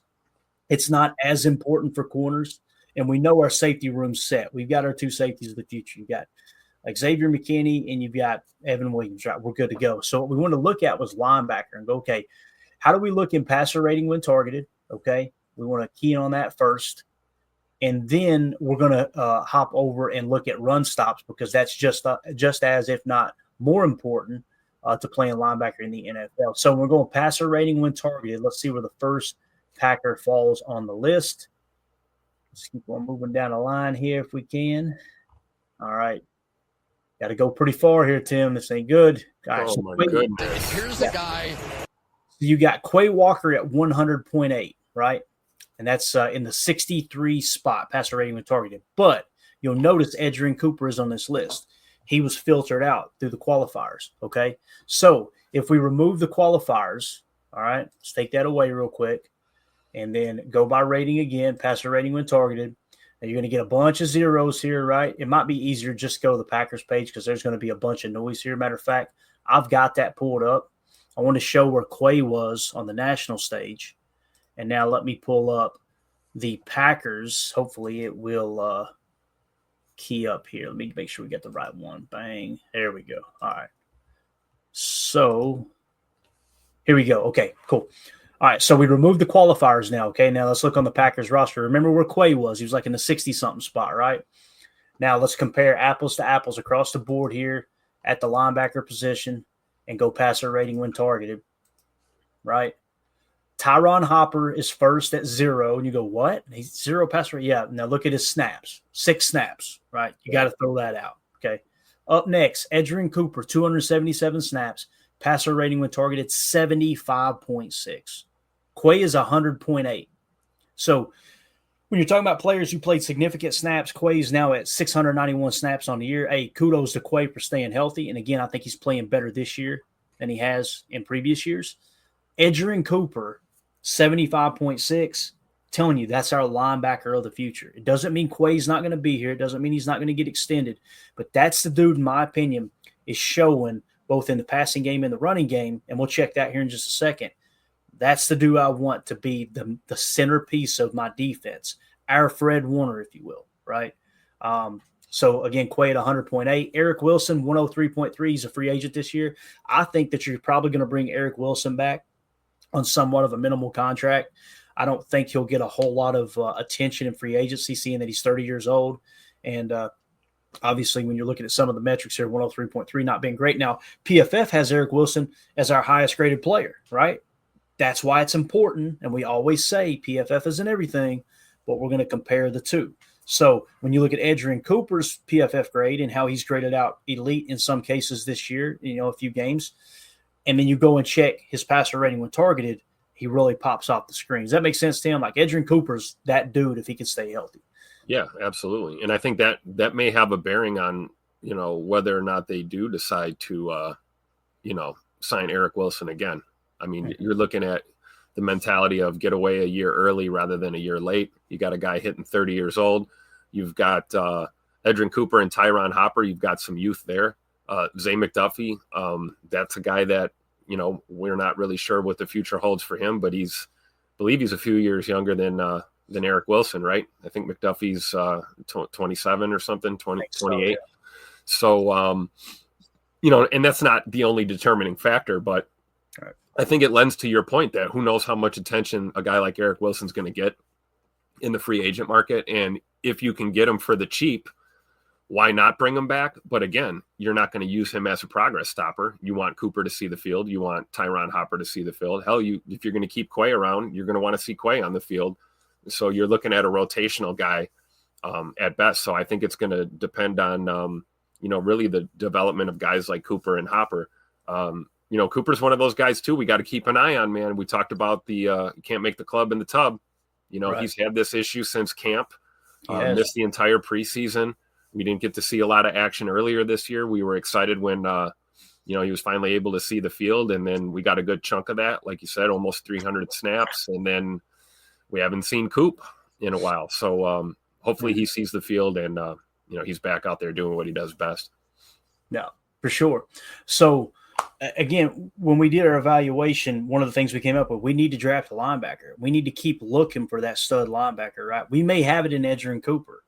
It's not as important for corners, and we know our safety room's set. We've got our two safeties of the future. You've got Xavier McKinney and you've got Evan Williams. Right? We're good to go. So what we want to look at was linebacker and go, okay, how do we look in passer rating when targeted? Okay, we want to key in on that first. And then we're going to hop over and look at run stops because that's just as, if not more important, to playing linebacker in the NFL. So we're going passer rating when targeted. Let's see where the first Packer falls on the list. Let's keep on moving down the line here if we can. All right. Got to go pretty far here, Tim. This ain't good. Gosh, oh, my goodness. Here's the guy. You got Quay Walker at 100.8, right? And that's in the 63 spot, passer rating when targeted. But you'll notice Edgerrin Cooper is on this list. He was filtered out through the qualifiers, okay? So if we remove the qualifiers, all right, let's take that away real quick, and then go by rating again, passer rating when targeted. Now you're going to get a bunch of zeros here, right? It might be easier just to go to the Packers page because there's going to be a bunch of noise here. Matter of fact, I've got that pulled up. I want to show where Quay was on the national stage. And now let me pull up the Packers. Hopefully it will key up here. Let me make sure we get the right one. Bang. There we go. All right. So here we go. Okay, cool. All right, so we removed the qualifiers now. Okay, now let's look on the Packers roster. Remember where Quay was. He was like in the 60-something spot, right? Now let's compare apples to apples across the board here at the linebacker position and go passer rating when targeted, right? Tyron Hopper is first at 0, and you go, what? He's 0 passer rating? Yeah, now look at his snaps. 6 snaps, right? You got to throw that out, okay? Up next, Edgerrin Cooper, 277 snaps. Passer rating when targeted, 75.6. Quay is 100.8. So when you're talking about players who played significant snaps, Quay is now at 691 snaps on the year. Hey, kudos to Quay for staying healthy. And again, I think he's playing better this year than he has in previous years. Edgerrin Cooper, 75.6. Telling you, that's our linebacker of the future. It doesn't mean Quay's not going to be here. It doesn't mean he's not going to get extended. But that's the dude, in my opinion, is showing both in the passing game and the running game. And we'll check that here in just a second. That's the dude I want to be the centerpiece of my defense, our Fred Warner, if you will, right? So, again, Quay at 100.8. Eric Wilson, 103.3. He's a free agent this year. I think that you're probably going to bring Eric Wilson back on somewhat of a minimal contract. I don't think he'll get a whole lot of attention in free agency, seeing that he's 30 years old. And obviously, when you're looking at some of the metrics here, 103.3 not being great. Now, PFF has Eric Wilson as our highest graded player, right? that's why it's important. And we always say PFF isn't everything, but we're going to compare the two. So when you look at Edgerrin Cooper's PFF grade and how he's graded out elite in some cases this year, a few games, and then you go and check his passer rating when targeted, he really pops off the screen. Does that make sense to him? Like Edgerrin Cooper's that dude if he can stay healthy. Yeah, absolutely. And I think that may have a bearing on, whether or not they do decide to, sign Eric Wilson again. I mean, you're looking at the mentality of get away a year early rather than a year late. You got a guy hitting 30 years old. You've got Edgerrin Cooper and Tyron Hopper. You've got some youth there. Zay McDuffie, that's a guy that, we're not really sure what the future holds for him, but I believe he's a few years younger than Eric Wilson, right? I think McDuffie's 27 or something, 28. So, yeah. So, and that's not the only determining factor, but right. I think it lends to your point that who knows how much attention a guy like Eric Wilson's going to get in the free agent market. And if you can get him for the cheap, why not bring him back? But again, you're not going to use him as a progress stopper. You want Cooper to see the field. You want Tyron Hopper to see the field. Hell, if you're going to keep Quay around, you're going to want to see Quay on the field. So you're looking at a rotational guy at best. So I think it's going to depend on, really the development of guys like Cooper and Hopper. Cooper's one of those guys too. We got to keep an eye on, man. We talked about the can't make the club in the tub. Right. He's had this issue since camp. Missed the entire preseason. We didn't get to see a lot of action earlier this year. We were excited when, he was finally able to see the field, and then we got a good chunk of that. Like you said, almost 300 snaps, and then we haven't seen Coop in a while. So hopefully he sees the field and, he's back out there doing what he does best. Yeah, for sure. So, again, when we did our evaluation, one of the things we came up with, we need to draft a linebacker. We need to keep looking for that stud linebacker, right? We may have it in Edgerrin Cooper.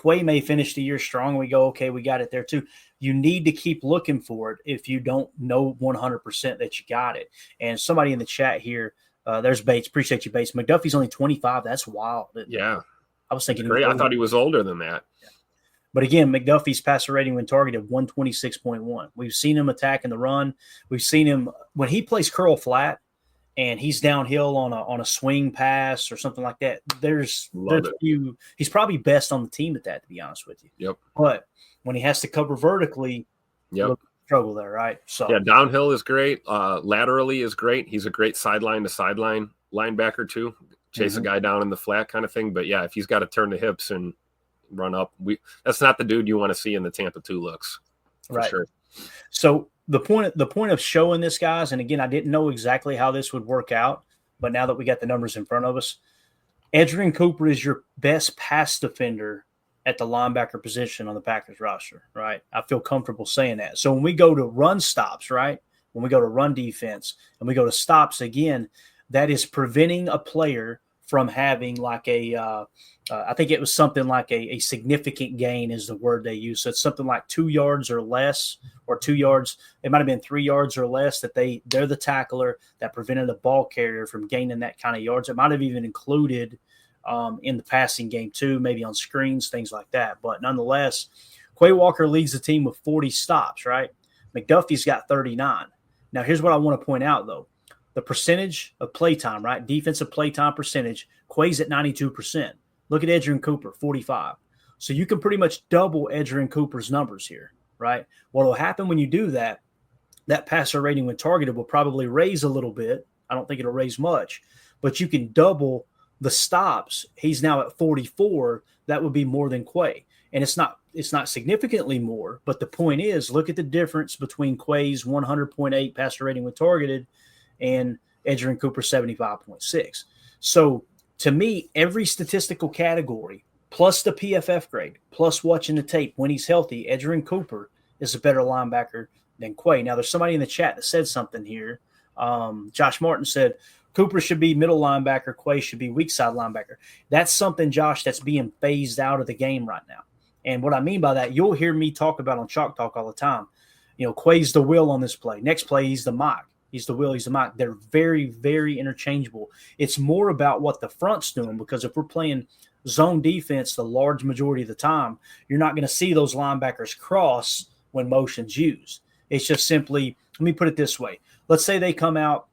Quay may finish the year strong. We go, okay, we got it there too. You need to keep looking for it if you don't know 100% that you got it. And somebody in the chat here, there's Bates. Appreciate you, Bates. McDuffie's only 25. That's wild. Yeah. I was thinking. I thought he was older than that. Yeah. But again, McDuffie's passer rating when targeted 126.1. We've seen him attacking the run. We've seen him when he plays curl flat and he's downhill on a swing pass or something like that. There's few. He's probably best on the team at that, to be honest with you. Yep. But when he has to cover vertically, struggle there, right? So yeah, downhill is great. Laterally is great. He's a great sideline to sideline linebacker too. Chase a guy down in the flat kind of thing. But yeah, if he's got to turn the hips and run up, that's not the dude you want to see in the Tampa 2 looks. For sure. So the point of showing this, guys, and again, I didn't know exactly how this would work out, but now that we got the numbers in front of us, Edgerrin Cooper is your best pass defender at the linebacker position on the Packers roster, right? I feel comfortable saying that. So when we go to run stops, right, when we go to run defense and we go to stops again, that is preventing a player from having like I think it was something like a significant gain is the word they use. So it's something like 2 yards or less, or 2 yards. It might have been 3 yards or less that they're the tackler that prevented a ball carrier from gaining that kind of yards. It might have even included in the passing game too, maybe on screens, things like that. But nonetheless, Quay Walker leads the team with 40 stops, right? McDuffie's got 39. Now, here's what I want to point out, though. The percentage of playtime, right? Defensive playtime percentage, Quay's at 92%. Look at Edgerrin Cooper, 45. So you can pretty much double Edgerrin Cooper's numbers here, right? What will happen when you do that, that passer rating when targeted will probably raise a little bit. I don't think it'll raise much, but you can double the stops. He's now at 44. That would be more than Quay. And it's not significantly more, but the point is, look at the difference between Quay's 100.8 passer rating when targeted and Edgerrin Cooper's 75.6. So to me, every statistical category, plus the PFF grade, plus watching the tape when he's healthy, Edgerrin Cooper is a better linebacker than Quay. Now, there's somebody in the chat that said something here. Josh Martin said, Cooper should be middle linebacker, Quay should be weak side linebacker. That's something, Josh, that's being phased out of the game right now. And what I mean by that, you'll hear me talk about on Chalk Talk all the time. Quay's the will on this play. Next play, he's the Mike. He's the will, he's the Mike. They're very, very interchangeable. It's more about what the front's doing, because if we're playing zone defense the large majority of the time, you're not going to see those linebackers cross when motion's used. It's just simply, let me put it this way. Let's say they come out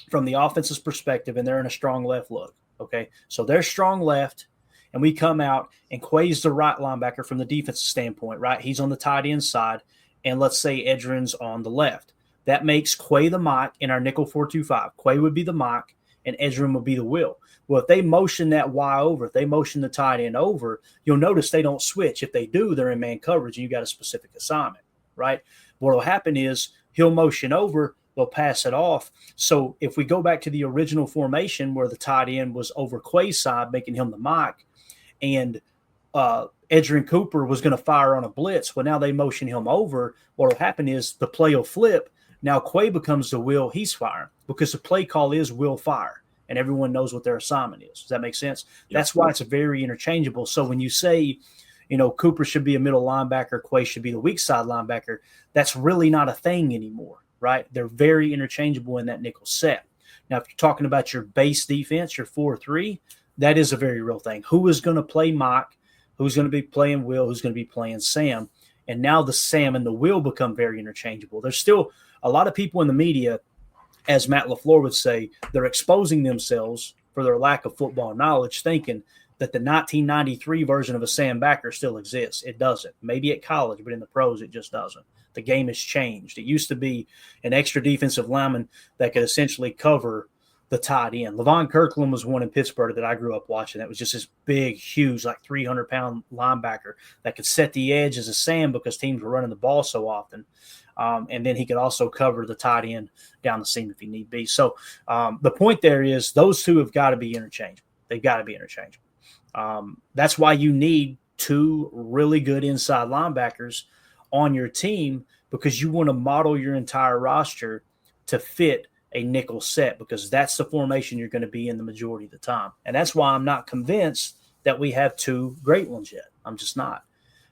from the offense's perspective, and they're in a strong left look. Okay, so they're strong left, and we come out and Quay's the right linebacker from the defensive standpoint, right? He's on the tight end side, and let's say Edrin's on the left. That makes Quay the Mike in our nickel 4-2-5. Quay would be the Mike, and Edrin would be the Will. Well, if they motion that Y over, if they motion the tight end over, you'll notice they don't switch. If they do, they're in man coverage, and you got a specific assignment, right? What will happen is he'll motion over, they'll pass it off. So if we go back to the original formation where the tight end was over Quay's side, making him the Mike, and Edrin Cooper was going to fire on a blitz, well, now they motion him over. What will happen is the play will flip. Now Quay becomes the Will, he's firing, because the play call is Will fire, and everyone knows what their assignment is. Does that make sense? Yep. That's why it's very interchangeable. So when you say, Cooper should be a middle linebacker, Quay should be the weak side linebacker, that's really not a thing anymore, right? They're very interchangeable in that nickel set. Now, if you're talking about your base defense, your 4-3, that is a very real thing. Who is going to play Mike? Who's going to be playing Will? Who's going to be playing Sam? And now the Sam and the Will become very interchangeable. There's still a lot of people in the media, as Matt LaFleur would say, they're exposing themselves for their lack of football knowledge, thinking that the 1993 version of a Sam backer still exists. It doesn't. Maybe at college, but in the pros, it just doesn't. The game has changed. It used to be an extra defensive lineman that could essentially cover the tight end. Levon Kirkland was one in Pittsburgh that I grew up watching. That was just this big, huge, like 300-pound linebacker that could set the edge as a Sam because teams were running the ball so often. And then he could also cover the tight end down the seam if he need be. So the point there is those two have got to be interchangeable. They've got to be interchangeable. That's why you need two really good inside linebackers on your team, because you want to model your entire roster to fit a nickel set, because that's the formation you're going to be in the majority of the time. And that's why I'm not convinced that we have two great ones yet. I'm just not.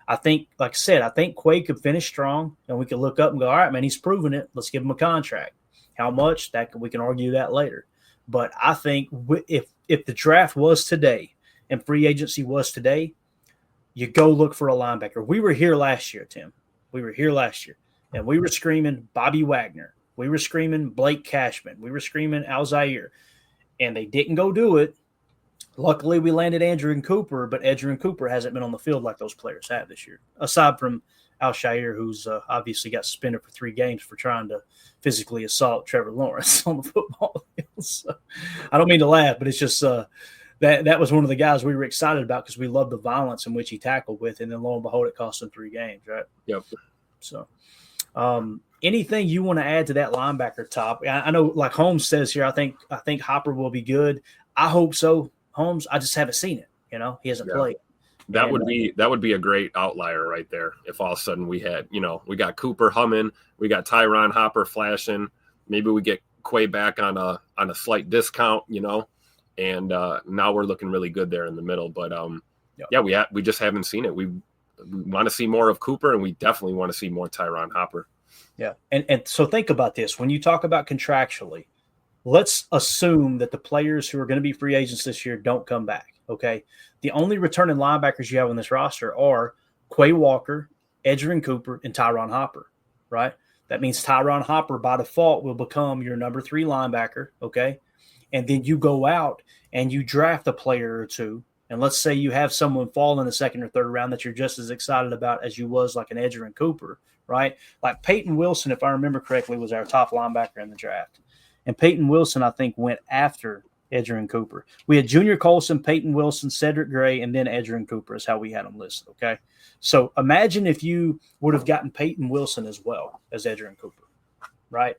I think, like I said, I think Quay could finish strong, and we could look up and go, all right, man, he's proven it. Let's give him a contract. How much? We can argue that later. But I think if the draft was today and free agency was today, you go look for a linebacker. We were here last year, Tim. We were here last year, and we were screaming Bobby Wagner. We were screaming Blake Cashman. We were screaming Alzaire, and they didn't go do it. Luckily, we landed Edrin Cooper, but Edrin Cooper hasn't been on the field like those players have this year, aside from Alzaire, who's obviously got suspended for 3 games for trying to physically assault Trevor Lawrence on the football field. So, I don't mean to laugh, but it's just that was one of the guys we were excited about because we loved the violence in which he tackled with, and then lo and behold, it cost him 3 games, right? Yep. So, anything you want to add to that linebacker top? I know, like Holmes says here, I think Hopper will be good. I hope so, Holmes. I just haven't seen it. He hasn't played. That would be a great outlier right there. If all of a sudden we had, we got Cooper humming, we got Tyron Hopper flashing. Maybe we get Quay back on a slight discount, and now we're looking really good there in the middle. But we just haven't seen it. We want to see more of Cooper, and we definitely want to see more Tyron Hopper. Yeah, and so think about this. When you talk about contractually, let's assume that the players who are going to be free agents this year don't come back, okay? The only returning linebackers you have on this roster are Quay Walker, Edrin Cooper, and Tyron Hopper, right? That means Tyron Hopper by default will become your number 3 linebacker, okay? And then you go out and you draft a player or two, and let's say you have someone fall in the 2nd or 3rd round that you're just as excited about as you was like an Edrin Cooper, right? Like Peyton Wilson, if I remember correctly, was our top linebacker in the draft. And Peyton Wilson, I think, went after Edrin Cooper. We had Junior Colson, Peyton Wilson, Cedric Gray, and then Edrin Cooper is how we had them listed, okay? So imagine if you would have gotten Peyton Wilson as well as Edrin Cooper, right?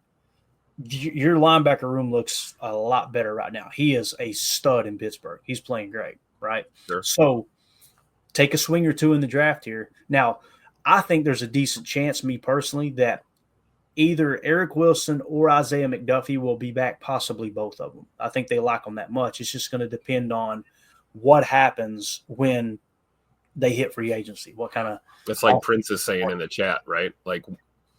Your linebacker room looks a lot better right now. He is a stud in Pittsburgh. He's playing great, right? Sure. So take a swing or two in the draft here. Now, I think there's a decent chance, me personally, that either Eric Wilson or Isaiah McDuffie will be back, possibly both of them. I think they like them that much. It's just going to depend on what happens when they hit free agency. What kind of – It's like Prince is saying in the chat, right? Like,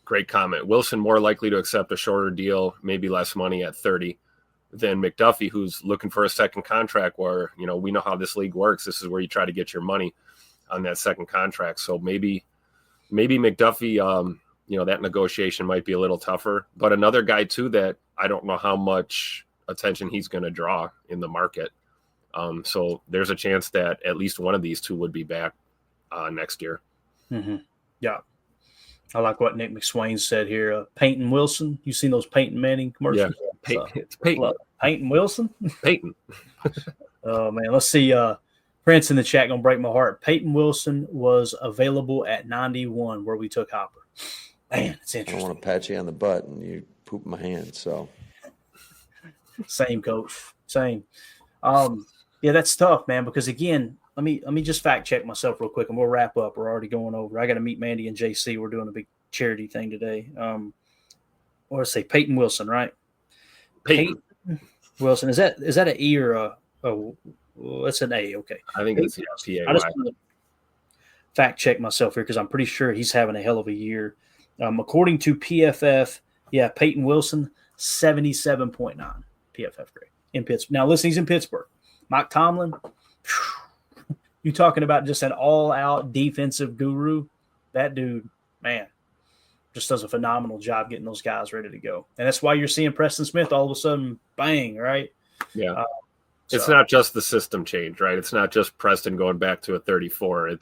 great comment. Wilson more likely to accept a shorter deal, maybe less money at 30 than McDuffie, who's looking for a second contract where, we know how this league works. This is where you try to get your money on that second contract. So maybe McDuffie that negotiation might be a little tougher. But another guy too that I don't know how much attention he's going to draw in the market. So there's a chance that at least one of these two would be back next year. Mm-hmm. Yeah. I like what Nick McSwain said here. Peyton Wilson. You seen those Peyton Manning commercials? Yeah, it's Peyton. Peyton Wilson? Peyton. Oh, man. Let's see. Prince in the chat going to break my heart. Peyton Wilson was available at 91 where we took Hopper. Man, it's interesting. I don't want to pat you on the butt and you poop my hand, so. Same, coach. Same. Yeah, that's tough, man, because, again, let me just fact check myself real quick, and we'll wrap up. We're already going over. I got to meet Mandy and JC. We're doing a big charity thing today. Or let's say Peyton Wilson, right? Peyton Wilson. Is that an E or a it's an A? Okay. I think it's P-A-Y. I just want to fact check myself here because I'm pretty sure he's having a hell of a year. According to PFF, yeah, Peyton Wilson, 77.9 PFF grade in Pittsburgh. Now, listen, he's in Pittsburgh. Mike Tomlin, you talking about just an all-out defensive guru. That dude, man, just does a phenomenal job getting those guys ready to go. And that's why you're seeing Preston Smith all of a sudden, bang, right? Yeah. It's not just the system change, right? It's not just Preston going back to a 34.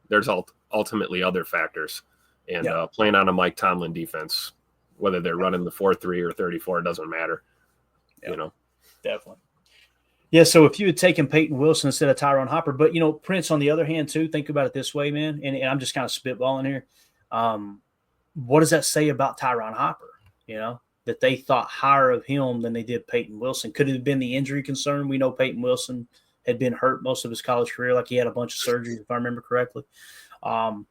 There's ultimately other factors. And playing on a Mike Tomlin defense, whether they're running the 4-3 or 34, it doesn't matter. Definitely. Yeah, so if you had taken Peyton Wilson instead of Tyron Hopper, but, Prince, on the other hand, too, think about it this way, man, and I'm just kind of spitballing here. What does that say about Tyron Hopper, that they thought higher of him than they did Peyton Wilson? Could it have been the injury concern? We know Peyton Wilson had been hurt most of his college career, like he had a bunch of surgeries, if I remember correctly. But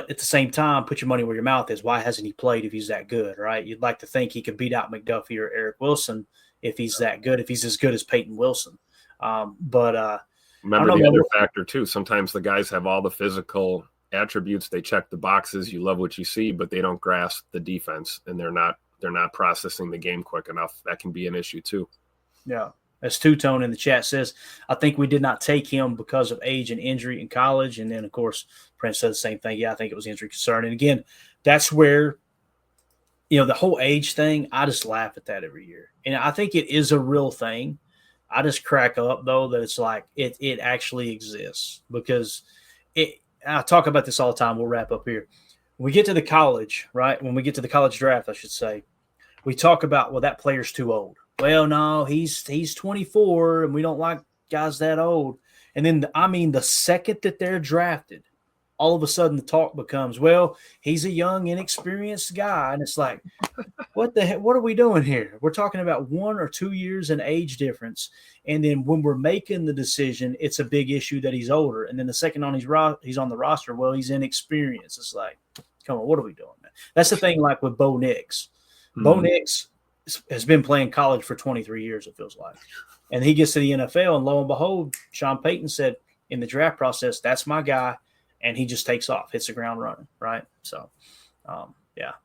at the same time, put your money where your mouth is. Why hasn't he played if he's that good, right? You'd like to think he could beat out McDuffie or Eric Wilson if he's that good, if he's as good as Peyton Wilson. Remember the other factor, too. Sometimes the guys have all the physical attributes. They check the boxes. You love what you see, but they don't grasp the defense, and they're not processing the game quick enough. That can be an issue, too. Yeah. As Two-Tone in the chat says, I think we did not take him because of age and injury in college. And then, of course, Prince said the same thing. Yeah, I think it was injury concern. And, again, that's where, the whole age thing, I just laugh at that every year. And I think it is a real thing. I just crack up, though, that it's like it actually exists. Because I talk about this all the time. We'll wrap up here. When we get to the college, right, when we get to the college draft, I should say, we talk about, well, that player's too old. Well, no, he's 24, and we don't like guys that old. And then, the second that they're drafted, all of a sudden the talk becomes, well, he's a young, inexperienced guy. And it's like, what the heck? What are we doing here? We're talking about 1 or 2 years in age difference. And then when we're making the decision, it's a big issue that he's older. And then the second he's on the roster, well, he's inexperienced. It's like, come on, what are we doing, man? That's the thing, like with Bo Nix. Mm-hmm. Bo Nix has been playing college for 23 years, it feels like. And he gets to the NFL, and lo and behold, Sean Payton said in the draft process, that's my guy, and he just takes off, hits the ground running, right? So,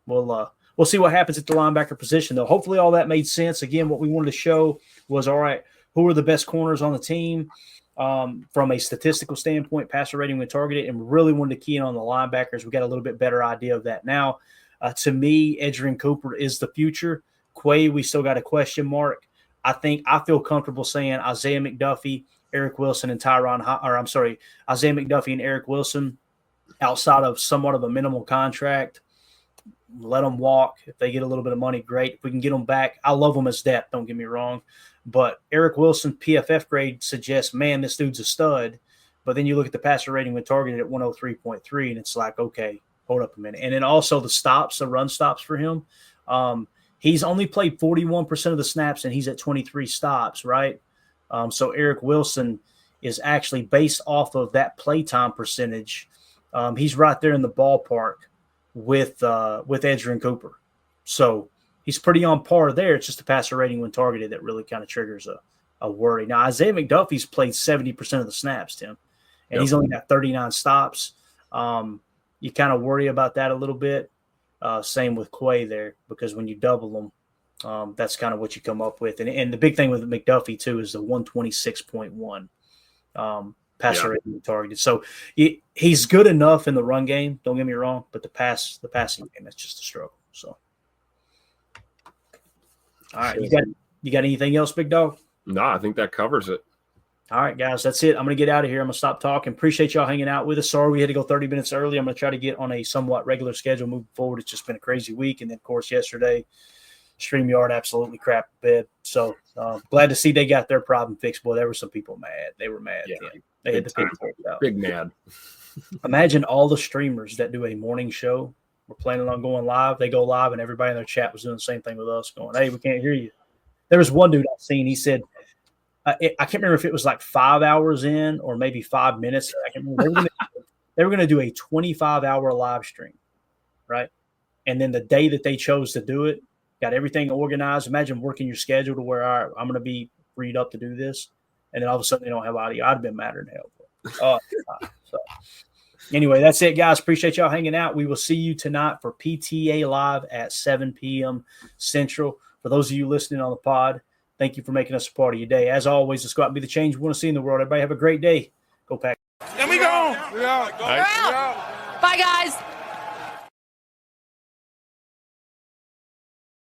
we'll see what happens at the linebacker position, though. Hopefully all that made sense. Again, what we wanted to show was, all right, who are the best corners on the team from a statistical standpoint, passer rating when targeted, and really wanted to key in on the linebackers. We got a little bit better idea of that now. To me, Edgerrin Cooper is the future. Quay, we still got a question mark. I feel comfortable saying Isaiah McDuffie, Eric Wilson, and Isaiah McDuffie and Eric Wilson, outside of somewhat of a minimal contract, let them walk. If they get a little bit of money, great. If we can get them back, I love them as depth, don't get me wrong. But Eric Wilson, PFF grade suggests, man, this dude's a stud. But then you look at the passer rating when targeted at 103.3, and it's like, okay, hold up a minute. And then also the run stops for him. He's only played 41% of the snaps, and he's at 23 stops, right? So Eric Wilson is actually based off of that playtime percentage. He's right there in the ballpark with Edgerrin Cooper. So he's pretty on par there. It's just the passer rating when targeted that really kind of triggers a worry. Now, Isaiah McDuffie's played 70% of the snaps, Tim, and he's only got 39 stops. You kind of worry about that a little bit. Same with Quay there, because when you double them, that's kind of what you come up with. And the big thing with McDuffie, too, is the 126.1 passer rating targeted. So he's good enough in the run game. Don't get me wrong, but the passing game, that's just a struggle. So, all right, you got anything else, big dog? No, I think that covers it. All right, guys, that's it. I'm going to get out of here. I'm going to stop talking. Appreciate y'all hanging out with us. Sorry we had to go 30 minutes early. I'm going to try to get on a somewhat regular schedule moving forward. It's just been a crazy week. And then, of course, yesterday, StreamYard absolutely crapped the bed. So glad to see they got their problem fixed. Boy, there were some people mad. They were mad. Yeah, they had the pin out. Big mad. Imagine all the streamers that do a morning show. We're planning on going live. They go live, and everybody in their chat was doing the same thing with us, going, "Hey, we can't hear you." There was one dude I've seen. He said, I can't remember if it was like 5 hours in or maybe 5 minutes. I can't remember. They were going to do a 25-hour live stream, right? And then the day that they chose to do it, got everything organized. Imagine working your schedule to where, all right, I'm going to be freed up to do this. And then all of a sudden they don't have audio. I'd have been madder than hell. So anyway, that's it, guys. Appreciate y'all hanging out. We will see you tonight for PTA Live at 7 p.m. Central. For those of you listening on the pod, thank you for making us a part of your day. As always, let's go out and be the change we want to see in the world. Everybody have a great day. Go Pack. And we go. We're out. Bye, guys.